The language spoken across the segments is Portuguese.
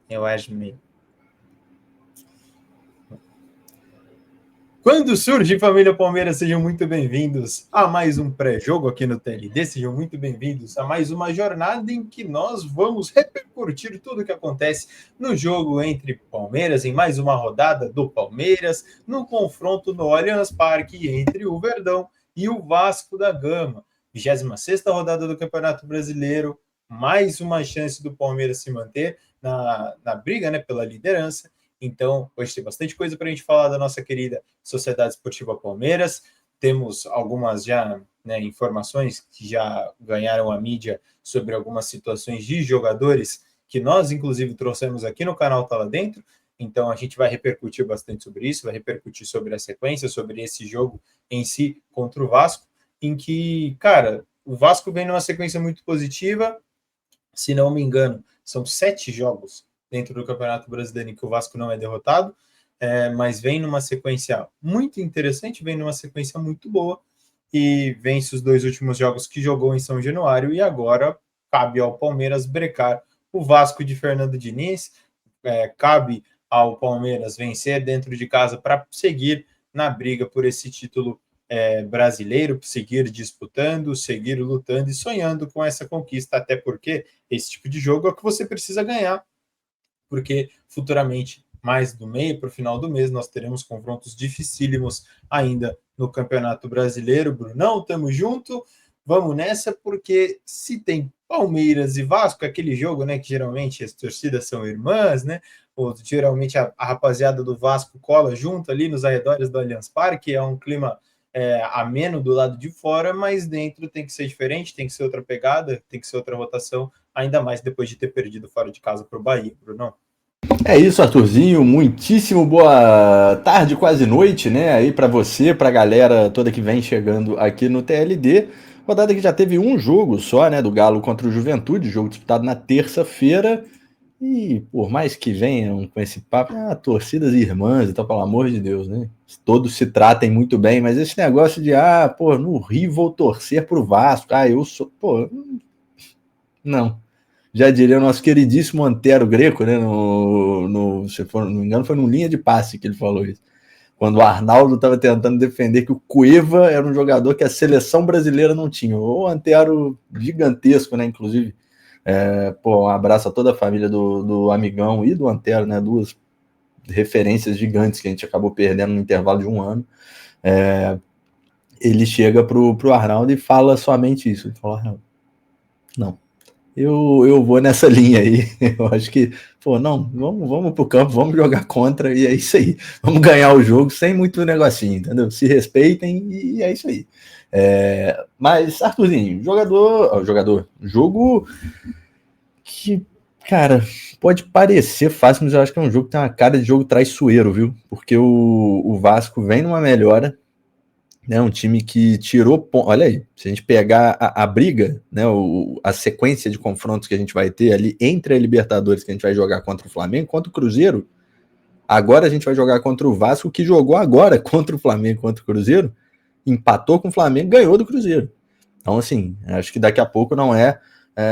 Eu acho meio. Quando surge Família Palmeiras, sejam muito bem-vindos a mais um pré-jogo aqui no TLD, sejam muito bem-vindos a mais uma jornada em que nós vamos repercutir tudo o que acontece no jogo entre Palmeiras, em mais uma rodada do Palmeiras, no confronto no Allianz Parque entre o Verdão e o Vasco da Gama. 26ª rodada do Campeonato Brasileiro, mais uma chance do Palmeiras se manter na briga, né, pela liderança. Então, hoje tem bastante coisa para a gente falar da nossa querida Sociedade Esportiva Palmeiras. Temos algumas já, né, informações que já ganharam a mídia sobre algumas situações de jogadores que nós, inclusive, trouxemos aqui no canal Tá Lá Dentro. Então, a gente vai repercutir bastante sobre isso, vai repercutir sobre a sequência, sobre esse jogo em si contra o Vasco, em que, cara, o Vasco vem numa sequência muito positiva. Se não me engano, são 7 jogos dentro do Campeonato Brasileiro em que o Vasco não é derrotado, mas vem numa sequência muito interessante, vem numa sequência muito boa e vence os 2 últimos jogos que jogou em São Januário e agora cabe ao Palmeiras brecar o Vasco de Fernando Diniz, cabe ao Palmeiras vencer dentro de casa para seguir na briga por esse título brasileiro, seguir disputando, seguir lutando e sonhando com essa conquista, até porque esse tipo de jogo é o que você precisa ganhar, porque futuramente, mais do meio para o final do mês, nós teremos confrontos dificílimos ainda no Campeonato Brasileiro. Brunão, tamo junto, vamos nessa, porque se tem Palmeiras e Vasco, aquele jogo, né, que geralmente as torcidas são irmãs, né, ou geralmente a rapaziada do Vasco cola junto ali nos arredores do Allianz Parque, é um clima ameno do lado de fora, mas dentro tem que ser diferente, tem que ser outra pegada, tem que ser outra rotação, ainda mais depois de ter perdido fora de casa para o Bahia, Brunão. É isso, Arthurzinho. Muitíssimo boa tarde, quase noite, né? Aí para você, pra galera toda que vem chegando aqui no TLD. Rodada que já teve um jogo só, né? Do Galo contra o Juventude, jogo disputado na terça-feira. E por mais que venham com esse papo, torcidas irmãs, então, pelo amor de Deus, né? Todos se tratem muito bem, mas esse negócio de, no Rio vou torcer pro Vasco, eu sou, não. Já diria o nosso queridíssimo Antero Greco, né? Se for, não me engano, foi no linha de passe que ele falou isso. Quando o Arnaldo estava tentando defender que o Cueva era um jogador que a seleção brasileira não tinha. O Antero gigantesco, né? Inclusive, um abraço a toda a família do Amigão e do Antero, né? Duas referências gigantes que a gente acabou perdendo no intervalo de um ano. Ele chega pro Arnaldo e fala somente isso. Ele fala, não. Eu vou nessa linha aí. Eu acho que, não, vamos pro campo, vamos jogar contra e é isso aí. Vamos ganhar o jogo sem muito negocinho, entendeu? Se respeitem e é isso aí. Mas, Arthurzinho, jogo que, cara, pode parecer fácil, mas eu acho que é um jogo que tem uma cara de jogo traiçoeiro, viu? Porque o Vasco vem numa melhora, né, um time que tirou. Olha aí, se a gente pegar a briga, né, a sequência de confrontos que a gente vai ter ali entre a Libertadores, que a gente vai jogar contra o Flamengo, contra o Cruzeiro, agora a gente vai jogar contra o Vasco, que jogou agora contra o Flamengo, contra o Cruzeiro, empatou com o Flamengo, ganhou do Cruzeiro. Então, assim, acho que daqui a pouco não é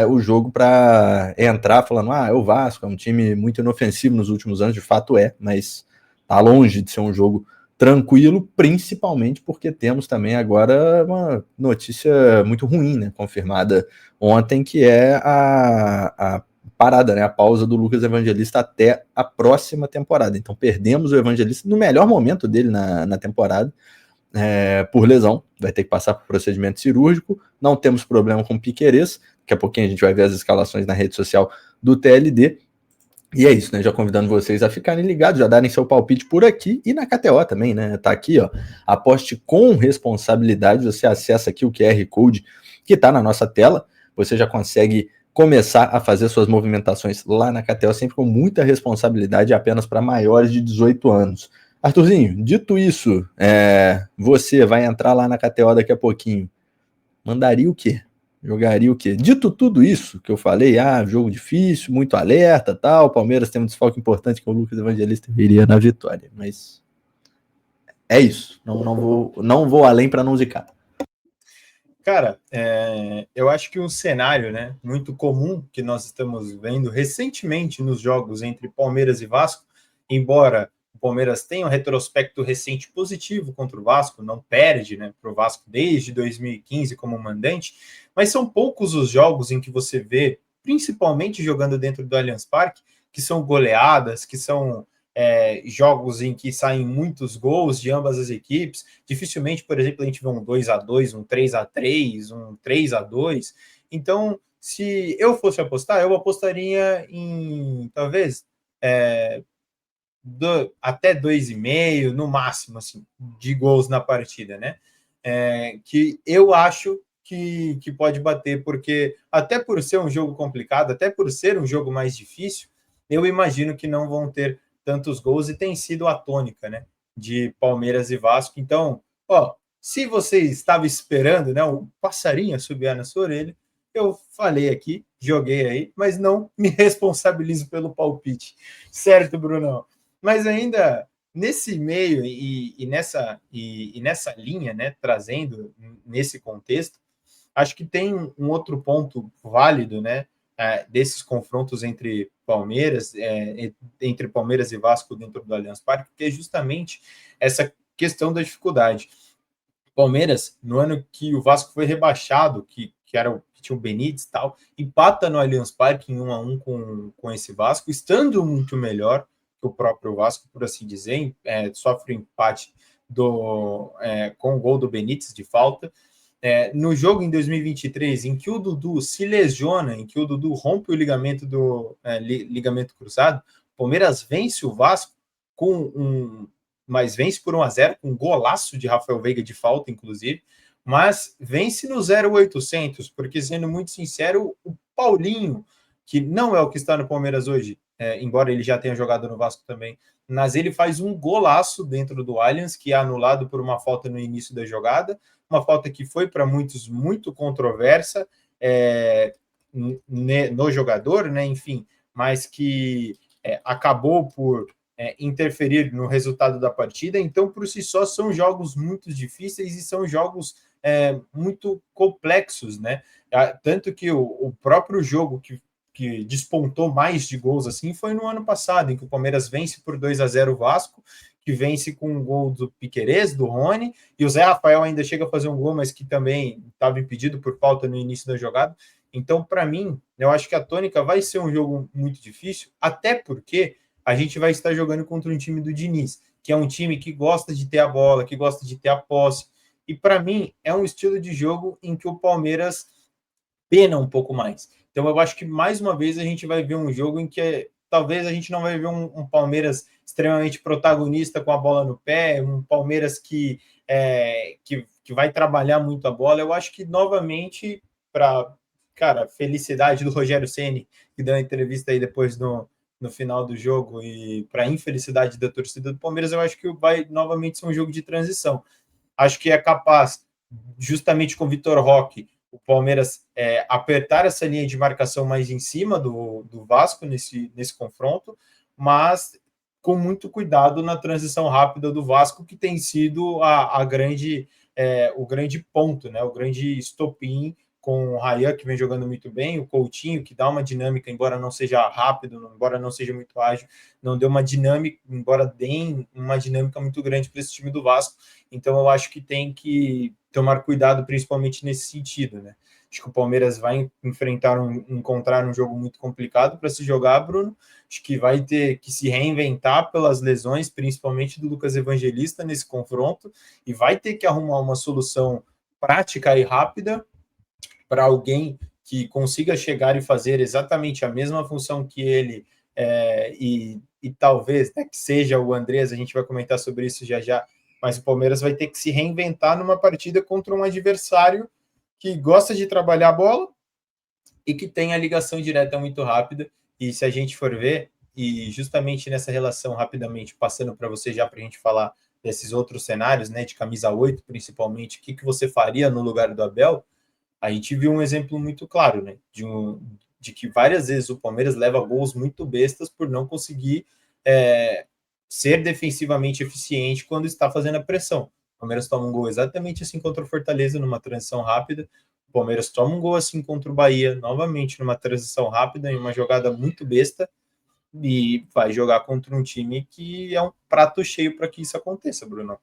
o jogo para entrar falando, é o Vasco, é um time muito inofensivo nos últimos anos, de fato mas tá longe de ser um jogo tranquilo, principalmente porque temos também agora uma notícia muito ruim, né, confirmada ontem, que é a parada, né, a pausa do Lucas Evangelista até a próxima temporada. Então perdemos o Evangelista no melhor momento dele na temporada, por lesão, vai ter que passar por procedimento cirúrgico. Não temos problema com o Piquerez, daqui a pouquinho a gente vai ver as escalações na rede social do TLD. E é isso, né? Já convidando vocês a ficarem ligados, já darem seu palpite por aqui e na KTO também, né? Tá aqui, ó. Aposte com responsabilidade. Você acessa aqui o QR Code que tá na nossa tela. Você já consegue começar a fazer suas movimentações lá na KTO, sempre com muita responsabilidade, apenas para maiores de 18 anos. Arthurzinho, dito isso, você vai entrar lá na KTO daqui a pouquinho. Mandaria o quê? Jogaria o quê? Dito tudo isso que eu falei, jogo difícil, muito alerta, tal, Palmeiras tem um desfalque importante que o Lucas Evangelista viria na vitória, mas é isso, não vou além para não zicar. Cara, eu acho que um cenário, né, muito comum que nós estamos vendo recentemente nos jogos entre Palmeiras e Vasco, embora o Palmeiras tenha um retrospecto recente positivo contra o Vasco, não perde, né, para o Vasco desde 2015 como mandante, mas são poucos os jogos em que você vê, principalmente jogando dentro do Allianz Parque, que são goleadas, que são jogos em que saem muitos gols de ambas as equipes. Dificilmente, por exemplo, a gente vê um 2-2, um 3-3, um 3-2. Então, se eu fosse apostar, eu apostaria em talvez até 2,5, no máximo, assim, de gols na partida, né? Que eu acho que pode bater, porque até por ser um jogo complicado, até por ser um jogo mais difícil, eu imagino que não vão ter tantos gols e tem sido a tônica, né? De Palmeiras e Vasco. Então, ó, se você estava esperando, né, o passarinho subir na sua orelha, eu falei aqui, joguei aí, mas não me responsabilizo pelo palpite. Certo, Brunão? Mas ainda nesse meio nessa linha, né, trazendo nesse contexto, acho que tem um outro ponto válido, né, desses confrontos entre Palmeiras e Vasco dentro do Allianz Parque, que é justamente essa questão da dificuldade. Palmeiras, no ano que o Vasco foi rebaixado, que tinha o Benítez e tal, empata no Allianz Parque em 1-1 com esse Vasco, estando muito melhor que o próprio Vasco, por assim dizer, sofre o empate com o gol do Benítez de falta. No jogo em 2023, em que o Dudu se lesiona, em que o Dudu rompe o ligamento cruzado, o Palmeiras vence o Vasco mas vence por 1-0, com um golaço de Rafael Veiga de falta, inclusive, mas vence no 0,800, porque, sendo muito sincero, o Paulinho, que não é o que está no Palmeiras hoje, embora ele já tenha jogado no Vasco também, mas ele faz um golaço dentro do Allianz, que é anulado por uma falta no início da jogada, uma falta que foi para muitos muito controversa no jogador, né? Enfim, mas que acabou por interferir no resultado da partida. Então, por si só, são jogos muito difíceis e são jogos muito complexos, né? Tanto que o próprio jogo que despontou mais de gols assim foi no ano passado, em que o Palmeiras vence por 2-0 o Vasco, que vence com um gol do Piquerez, do Rony, e o Zé Rafael ainda chega a fazer um gol, mas que também estava impedido por falta no início da jogada. Então, para mim, eu acho que a tônica vai ser um jogo muito difícil, até porque a gente vai estar jogando contra um time do Diniz, que é um time que gosta de ter a bola, que gosta de ter a posse. E para mim, é um estilo de jogo em que o Palmeiras pena um pouco mais. Então, eu acho que mais uma vez a gente vai ver um jogo em que talvez a gente não vai ver um Palmeiras extremamente protagonista com a bola no pé, um Palmeiras que vai trabalhar muito a bola. Eu acho que novamente, para felicidade do Rogério Ceni, que deu uma entrevista aí depois no final do jogo, e para infelicidade da torcida do Palmeiras, eu acho que vai novamente ser um jogo de transição. Acho que é capaz, justamente com o Vitor Roque, o Palmeiras apertar essa linha de marcação mais em cima do Vasco nesse confronto, mas com muito cuidado na transição rápida do Vasco, que tem sido o grande ponto, né? O grande estopim, com o Rayan, que vem jogando muito bem, o Coutinho, que dá uma dinâmica, embora não seja rápido, embora não seja muito ágil, não deu uma dinâmica, embora dê uma dinâmica muito grande para esse time do Vasco. Então, eu acho que tem que tomar cuidado, principalmente nesse sentido, né? Acho que o Palmeiras vai encontrar um jogo muito complicado para se jogar, Bruno. Acho que vai ter que se reinventar pelas lesões, principalmente do Lucas Evangelista nesse confronto, e vai ter que arrumar uma solução prática e rápida para alguém que consiga chegar e fazer exatamente a mesma função que ele, e talvez, né, que seja o Andrés, a gente vai comentar sobre isso já já, mas o Palmeiras vai ter que se reinventar numa partida contra um adversário que gosta de trabalhar a bola e que tem a ligação direta muito rápida. E se a gente for ver, e justamente nessa relação, rapidamente, passando para você já para a gente falar desses outros cenários, né, de camisa 8 principalmente, o que você faria no lugar do Abel? A gente viu um exemplo muito claro, né? De que várias vezes o Palmeiras leva gols muito bestas por não conseguir ser defensivamente eficiente quando está fazendo a pressão. O Palmeiras toma um gol exatamente assim contra o Fortaleza, numa transição rápida. O Palmeiras toma um gol assim contra o Bahia, novamente numa transição rápida, em uma jogada muito besta, e vai jogar contra um time que é um prato cheio para que isso aconteça, Bruno.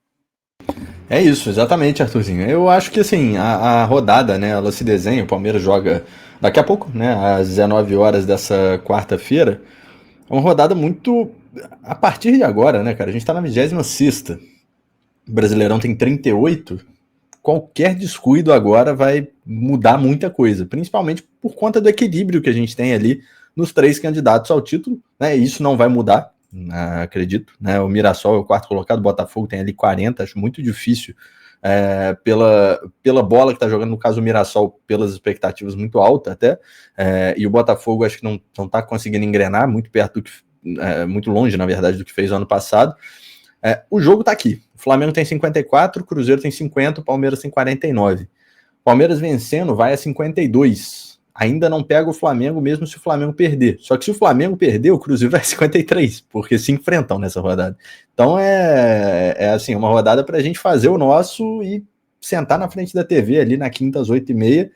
É isso, exatamente, Arthurzinho. Eu acho que assim, a rodada, né, ela se desenha, o Palmeiras joga daqui a pouco, né, às 19 horas dessa quarta-feira. É uma rodada muito a partir de agora, né, cara? A gente tá na 26ª. O Brasileirão tem 38. Qualquer descuido agora vai mudar muita coisa, principalmente por conta do equilíbrio que a gente tem ali nos 3 candidatos ao título, né? Isso não vai mudar, acredito, né? O Mirassol é o quarto colocado, o Botafogo tem ali 40, acho muito difícil pela bola que está jogando, no caso o Mirassol, pelas expectativas muito alta até, e o Botafogo acho que não está conseguindo engrenar, muito perto do que, muito longe, na verdade, do que fez o ano passado. O jogo tá aqui. O Flamengo tem 54, o Cruzeiro tem 50, o Palmeiras tem 49. O Palmeiras vencendo vai a 52. Ainda não pega o Flamengo, mesmo se o Flamengo perder. Só que se o Flamengo perder, o Cruzeiro vai a 53, porque se enfrentam nessa rodada. Então assim, uma rodada pra gente fazer o nosso e sentar na frente da TV ali na quinta às 8h30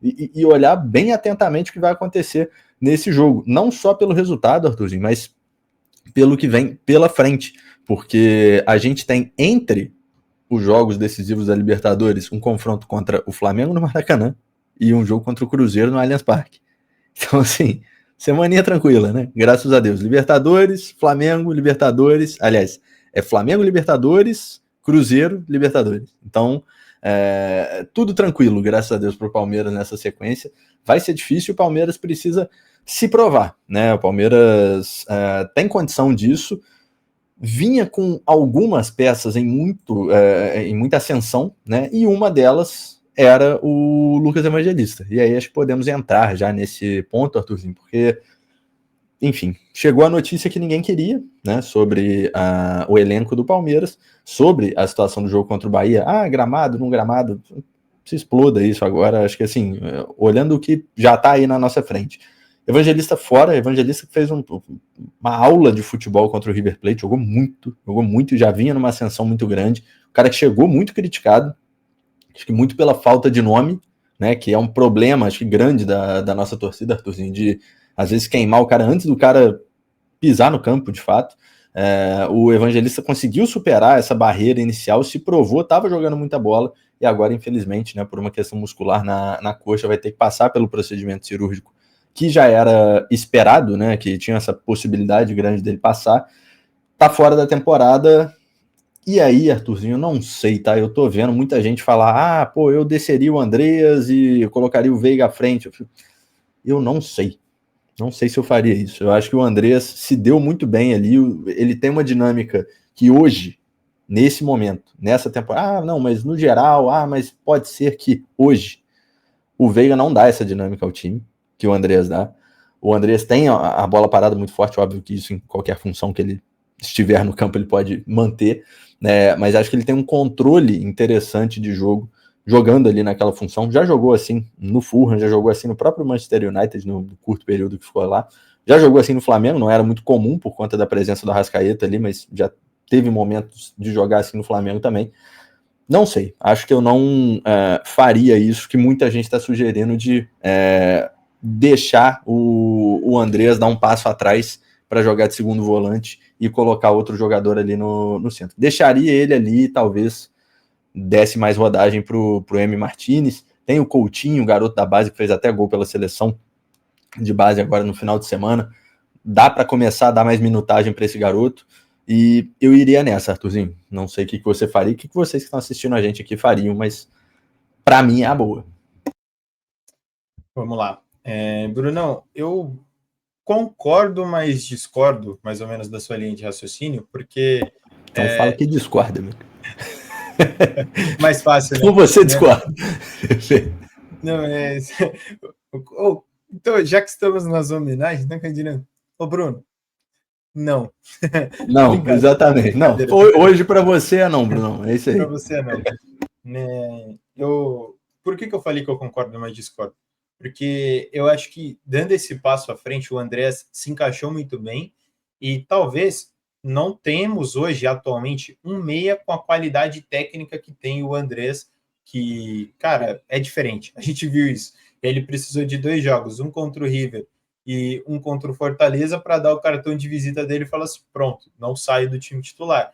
e olhar bem atentamente o que vai acontecer nesse jogo. Não só pelo resultado, Arthurzinho, mas pelo que vem pela frente. Porque a gente tem entre os jogos decisivos da Libertadores um confronto contra o Flamengo no Maracanã e um jogo contra o Cruzeiro no Allianz Parque. Então, assim, semaninha tranquila, né? Graças a Deus. Libertadores, Flamengo, Libertadores. Aliás, é Flamengo, Libertadores, Cruzeiro, Libertadores. Então, tudo tranquilo, graças a Deus, para o Palmeiras nessa sequência. Vai ser difícil, o Palmeiras precisa se provar, né? O Palmeiras tem condição disso. Vinha com algumas peças em muita ascensão, né? E uma delas era o Lucas Evangelista. E aí acho que podemos entrar já nesse ponto, Arthurzinho, porque, enfim, chegou a notícia que ninguém queria, né? Sobre o elenco do Palmeiras, sobre a situação do jogo contra o Bahia. Gramado, não gramado, se exploda isso agora. Acho que assim, olhando o que já está aí na nossa frente. Evangelista fora, Evangelista que fez uma aula de futebol contra o River Plate, jogou muito, já vinha numa ascensão muito grande. O cara que chegou muito criticado, acho que muito pela falta de nome, né, que é um problema, acho que grande da nossa torcida, Arthurzinho, de às vezes queimar o cara antes do cara pisar no campo, de fato. O Evangelista conseguiu superar essa barreira inicial, se provou, estava jogando muita bola, e agora, infelizmente, né, por uma questão muscular na coxa, vai ter que passar pelo procedimento cirúrgico que já era esperado, né, que tinha essa possibilidade grande dele passar, tá fora da temporada. E aí, Arthurzinho, eu não sei, tá? Eu tô vendo muita gente falar, eu desceria o Andreas e colocaria o Veiga à frente. Eu não sei. Não sei se eu faria isso. Eu acho que o Andreas se deu muito bem ali, ele tem uma dinâmica que hoje, nesse momento, nessa temporada, não, mas no geral, mas pode ser que hoje o Veiga não dá essa dinâmica ao time que o Andreas dá. O Andreas tem a bola parada muito forte, óbvio que isso em qualquer função que ele estiver no campo ele pode manter, né? Mas acho que ele tem um controle interessante de jogo, jogando ali naquela função. Já jogou assim no Fulham, já jogou assim no próprio Manchester United, no curto período que ficou lá. Já jogou assim no Flamengo, não era muito comum por conta da presença do Arrascaeta ali, mas já teve momentos de jogar assim no Flamengo também. Não sei, acho que eu não faria isso que muita gente está sugerindo de deixar o Andreas dar um passo atrás para jogar de segundo volante e colocar outro jogador ali no centro. Deixaria ele ali, talvez desse mais rodagem para o M. Martinez. Tem o Coutinho, o garoto da base, que fez até gol pela seleção de base agora no final de semana. Dá para começar a dar mais minutagem para esse garoto. E eu iria nessa, Arthurzinho. Não sei o que você faria, o que vocês que estão assistindo a gente aqui fariam, mas para mim é a boa. Vamos lá. Brunão, eu concordo, mas discordo mais ou menos da sua linha de raciocínio, porque... Então fala que discorda, meu. Mais fácil, então você discorda. Não, então, já que estamos nas homenagens, não acredito. Ô, Bruno, não. Não, exatamente. Não. Hoje para você é não, Bruno. É isso aí. Para você é não. Por que eu falei que eu concordo, mas discordo? Porque eu acho que, dando esse passo à frente, o Andrés se encaixou muito bem e talvez não temos hoje, atualmente, um meia com a qualidade técnica que tem o Andrés, que, cara, é diferente. A gente viu isso. Ele precisou de 2 jogos, um contra o River e um contra o Fortaleza, para dar o cartão de visita dele e falar assim: pronto, não saio do time titular.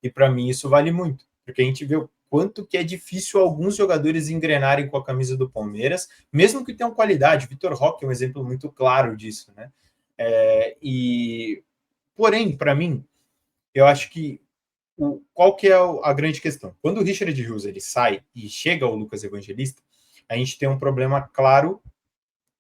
E para mim isso vale muito, porque a gente vê o quanto que é difícil alguns jogadores engrenarem com a camisa do Palmeiras, mesmo que tenham qualidade. Vitor Roque é um exemplo muito claro disso, né? Porém, para mim, eu acho que qual que é a grande questão? Quando o Richard Rios ele sai e chega o Lucas Evangelista, a gente tem um problema claro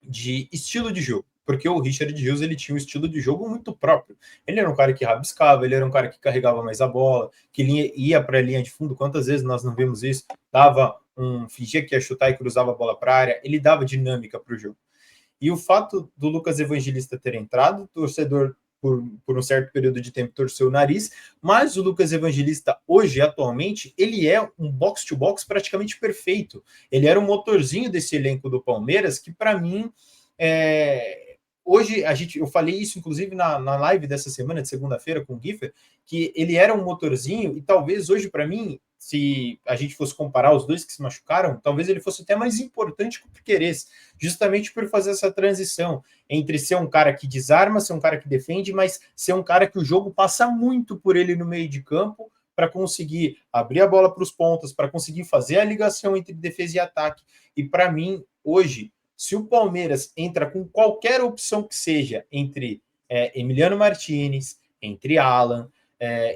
de estilo de jogo, porque o Richard Rios ele tinha um estilo de jogo muito próprio. Ele era um cara que rabiscava, ele era um cara que carregava mais a bola, que ia para a linha de fundo. Quantas vezes nós não vimos isso? Fingia que ia chutar e cruzava a bola para a área, ele dava dinâmica para o jogo. E o fato do Lucas Evangelista ter entrado, o torcedor, por um certo período de tempo, torceu o nariz, mas o Lucas Evangelista, hoje, atualmente, ele é um box-to-box praticamente perfeito. Ele era o motorzinho desse elenco do Palmeiras, que, para mim, hoje, eu falei isso, inclusive, na live dessa semana, de segunda-feira, com o Giffer, que ele era um motorzinho, e talvez hoje, para mim, se a gente fosse comparar os dois que se machucaram, talvez ele fosse até mais importante que o Piquerez, justamente por fazer essa transição entre ser um cara que desarma, ser um cara que defende, mas ser um cara que o jogo passa muito por ele no meio de campo para conseguir abrir a bola para os pontas, para conseguir fazer a ligação entre defesa e ataque. E para mim, hoje, se o Palmeiras entra com qualquer opção que seja entre Emiliano Martinez, entre Alan,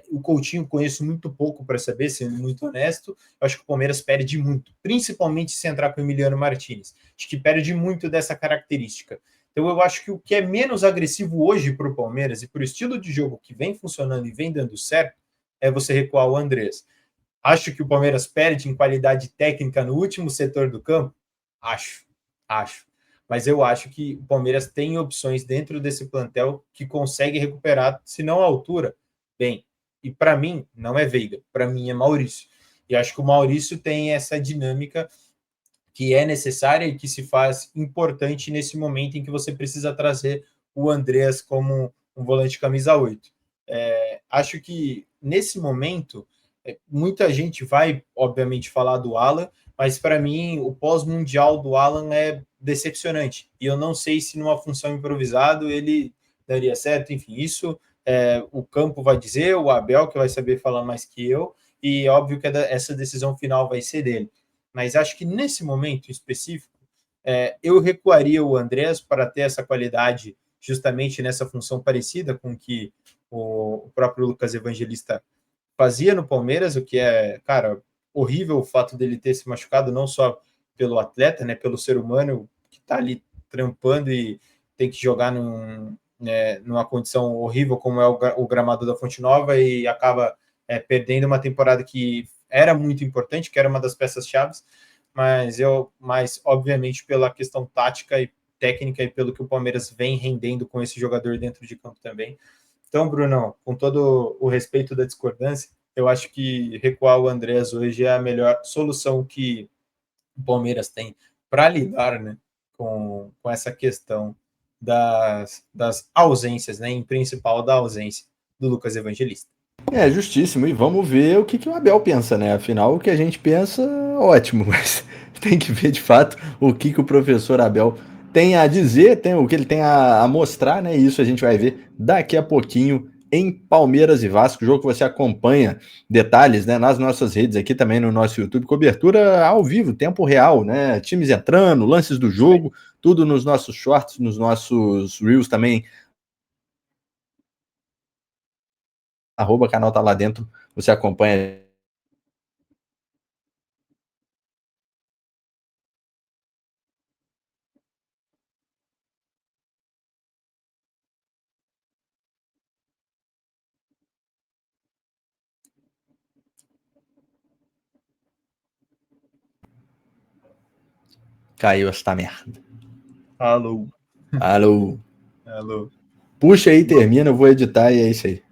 o Coutinho conheço muito pouco para saber, sendo muito honesto. Eu acho que o Palmeiras perde muito, principalmente se entrar com o Emiliano Martinez. Acho que perde muito dessa característica. Então eu acho que o que é menos agressivo hoje para o Palmeiras e para o estilo de jogo que vem funcionando e vem dando certo é você recuar o Andrés. Acho que o Palmeiras perde em qualidade técnica no último setor do campo? Acho. Mas eu acho que o Palmeiras tem opções dentro desse plantel que consegue recuperar, se não a altura, bem. E para mim, não é Veiga, para mim é Maurício. E acho que o Maurício tem essa dinâmica que é necessária e que se faz importante nesse momento em que você precisa trazer o Andreas como um volante camisa 8. Acho que nesse momento, muita gente vai, obviamente, falar do Alan, mas para mim o pós-mundial do Alan é decepcionante. E eu não sei se numa função improvisada ele daria certo. Enfim, isso o campo vai dizer, o Abel que vai saber falar mais que eu, e óbvio que essa decisão final vai ser dele. Mas acho que nesse momento específico, eu recuaria o Andrés para ter essa qualidade justamente nessa função parecida com que o próprio Lucas Evangelista fazia no Palmeiras, o que é, cara, horrível o fato dele ter se machucado, não só pelo atleta, né, pelo ser humano que está ali trampando e tem que jogar numa condição horrível como é o gramado da Fonte Nova e acaba perdendo uma temporada que era muito importante, que era uma das peças-chave, mas obviamente pela questão tática e técnica e pelo que o Palmeiras vem rendendo com esse jogador dentro de campo também. Então, Bruno, com todo o respeito da discordância, eu acho que recuar o Andrés hoje é a melhor solução que o Palmeiras tem para lidar, né, com essa questão das ausências, né, em principal da ausência do Lucas Evangelista. É justíssimo, e vamos ver o que o Abel pensa, né? Afinal, o que a gente pensa, ótimo, mas tem que ver de fato o que o professor Abel tem a dizer, tem o que ele tem a mostrar, né? E isso a gente vai ver daqui a pouquinho em Palmeiras e Vasco, jogo que você acompanha detalhes, né, nas nossas redes aqui também no nosso YouTube, cobertura ao vivo, tempo real, né? Times entrando, lances do jogo, tudo nos nossos shorts, nos nossos reels também. Arroba canal tá lá dentro, você acompanha. Caiu esta merda. Alô. Alô. Alô. Puxa aí, termina, eu vou editar e é isso aí.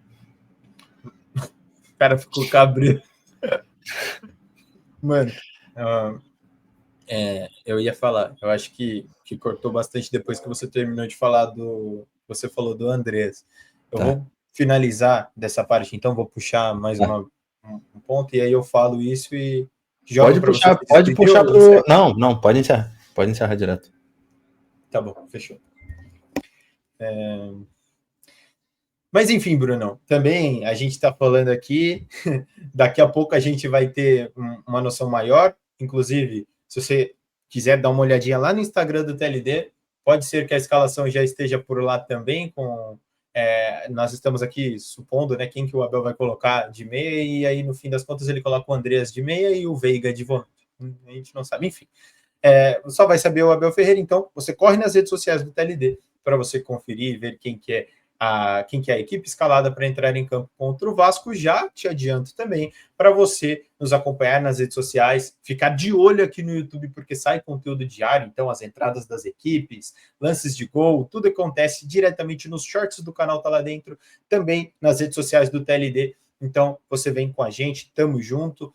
O cara ficou cabreiro. Mano, eu ia falar, eu acho que cortou bastante depois que você terminou de falar você falou do Andrés. Eu Tá. vou finalizar dessa parte, então vou puxar mais um ponto, e aí eu falo isso e jogo para você. Pode puxar pro... Não, pode encerrar. Pode encerrar direto. Tá bom, fechou. Mas enfim, Brunão, também a gente está falando aqui, daqui a pouco a gente vai ter uma noção maior, inclusive, se você quiser dar uma olhadinha lá no Instagram do TLD, pode ser que a escalação já esteja por lá também, nós estamos aqui supondo, né, quem que o Abel vai colocar de meia, e aí no fim das contas ele coloca o Andreas de meia e o Veiga de volante, a gente não sabe, enfim. Só vai saber o Abel Ferreira, então você corre nas redes sociais do TLD para você conferir e ver quem que é a equipe escalada para entrar em campo contra o Vasco. Já te adianto também para você nos acompanhar nas redes sociais, ficar de olho aqui no YouTube, porque sai conteúdo diário, então as entradas das equipes, lances de gol, tudo acontece diretamente nos shorts do canal, tá lá dentro, também nas redes sociais do TLD. Então você vem com a gente, tamo junto.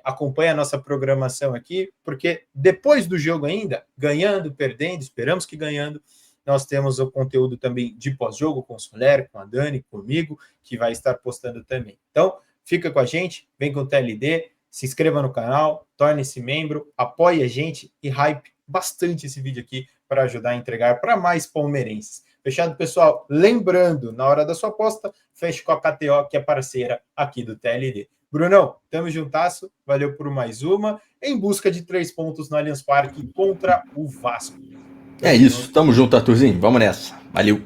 Acompanha a nossa programação aqui, porque depois do jogo ainda, ganhando, perdendo, esperamos que ganhando, nós temos o conteúdo também de pós-jogo com o Soler, com a Dani, comigo, que vai estar postando também. Então, fica com a gente, vem com o TLD, se inscreva no canal, torne-se membro, apoie a gente e hype bastante esse vídeo aqui para ajudar a entregar para mais palmeirenses. Fechado, pessoal? Lembrando, na hora da sua aposta, feche com a KTO, que é parceira aqui do TLD. Brunão, tamo juntasso, valeu por mais uma, em busca de 3 pontos no Allianz Parque contra o Vasco. É isso, tamo junto, Arthurzinho, vamos nessa, valeu.